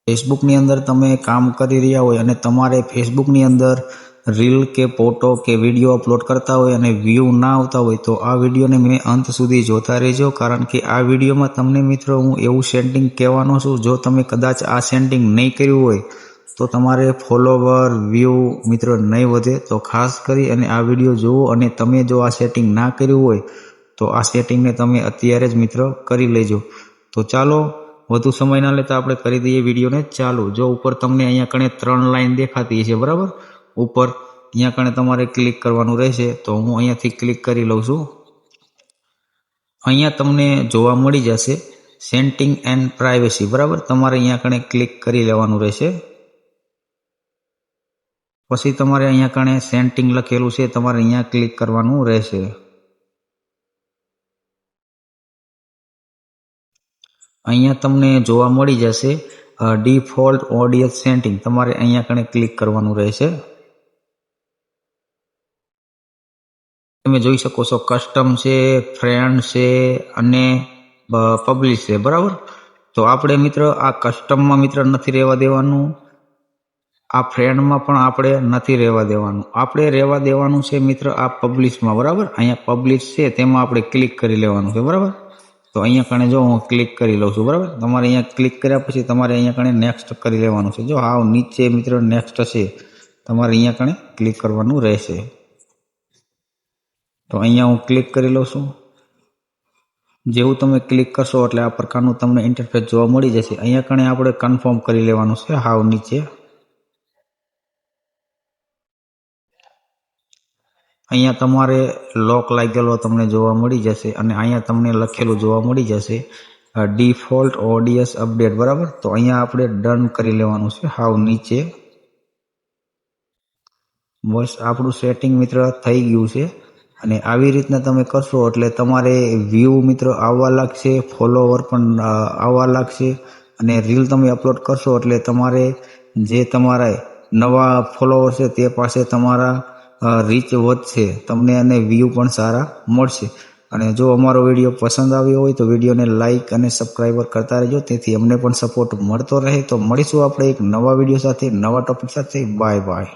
ફેસબુકની અંદર તમે કામ કરી રહ્યા હોય અને તમારે ફેસબુકની અંદર રીલ કે ફોટો કે વિડીયો અપલોડ કરતા હોય અને વ્યૂ ના આવતા હોય તો આ વિડીયોને મેં અંત સુધી જોતા રહેજો, કારણ કે આ વિડીયોમાં તમને મિત્રો હું એવું સેટિંગ કહેવાનો છું, જો તમે કદાચ આ સેટિંગ નહીં કર્યું હોય તો તમારે ફોલોવર વ્યૂ મિત્રો નહીં વધે। તો ખાસ કરી અને આ વિડીયો જુઓ અને તમે જો આ સેટિંગ ના કર્યું હોય તો આ સેટિંગને તમે અત્યારે જ મિત્રો કરી લેજો। તો ચાલો વધુ સમય ના લેતા આપણે કરી દઈએ વિડીયોને ચાલુ। જો ઉપર તમને અહીંયા કણે 3 લાઈન દેખાતી છે બરાબર, ઉપર અહીંયા કણે તમારે ક્લિક કરવાનું રહેશે। તો હું અહીંયાથી ક્લિક કરી લઉં છું। અહીંયા તમને જોવા મળી જશે સેટિંગ એન્ડ પ્રાઇવસી બરાબર, તમારે અહીંયા કણે ક્લિક કરી લેવાનું રહેશે। પછી તમારે અહીંયા કણે સેટિંગ લખેલું છે, તમારે અહીંયા ક્લિક કરવાનું રહેશે। અહીંયા તમને જોવા મળી જશે ડિફોલ્ટ ઓડિયન્સ સેટિંગ, તમારે અહીંયા કણે ક્લિક કરવાનું રહેશે। તમે જોઈ શકો છો કસ્ટમ છે, ફ્રેન્ડ છે અને પબ્લિશ છે બરાબર। તો આપણે મિત્ર આ કસ્ટમમાં મિત્ર નથી રહેવા દેવાનું, આ ફ્રેન્ડમાં પણ આપણે નથી રહેવા દેવાનું, આપણે રહેવા દેવાનું છે મિત્ર આ પબ્લિશમાં બરાબર। અહીંયા પબ્લિશ છે તેમાં આપણે ક્લિક કરી લેવાનું છે બરાબર। તો અહીંયા કણે જો હું ક્લિક કરી લઉં છું બરાબર, તમારે અહીંયા ક્લિક કર્યા પછી તમારે અહીંયા કણે નેક્સ્ટ કરી લેવાનું છે। જો હાવ નીચે મિત્રો નેક્સ્ટ છે, તમારે અહીંયા કણે ક્લિક કરવાનું રહેશે। તો અહીંયા હું ક્લિક કરી લઉં છું। જેવું તમે ક્લિક કરશો એટલે આ પ્રકારનું તમને ઇન્ટરફેસ જોવા મળી જશે। અહીંયા કણે આપણે કન્ફર્મ કરી લેવાનું છે હાવ નીચે। અહીંયા તમારે લોક લાગેલો તમને જોવા મળી જશે અને અહીંયા તમને લખેલું જોવા મળી જશે ડિફોલ્ટ ઓડિયન્સ અપડેટ બરાબર। તો અહીંયા આપણે ડન કરી લેવાનું છે હાવ નીચે। બસ આપણું સેટિંગ મિત્ર થઈ ગયું છે અને આવી રીતના તમે કરશો એટલે તમારે વ્યૂ મિત્રો આવવા લાગશે, ફોલોવર પણ આવવા લાગશે અને રીલ તમે અપલોડ કરશો એટલે તમારે જે તમારા નવા ફોલોવર છે તે પાસે તમારા રીચ વધશે તમને અને વ્યૂ પણ સારા મળશે। અને જો અમારો વિડીયો પસંદ આવ્યો હોય તો વિડીયોને લાઇક અને સબસ્ક્રાઈબર કરતા રહેજો, તેથી અમને પણ સપોર્ટ મળતો રહે। તો મળીશું આપણે એક નવા વિડીયો સાથે, નવા ટોપિક સાથે। Bye bye.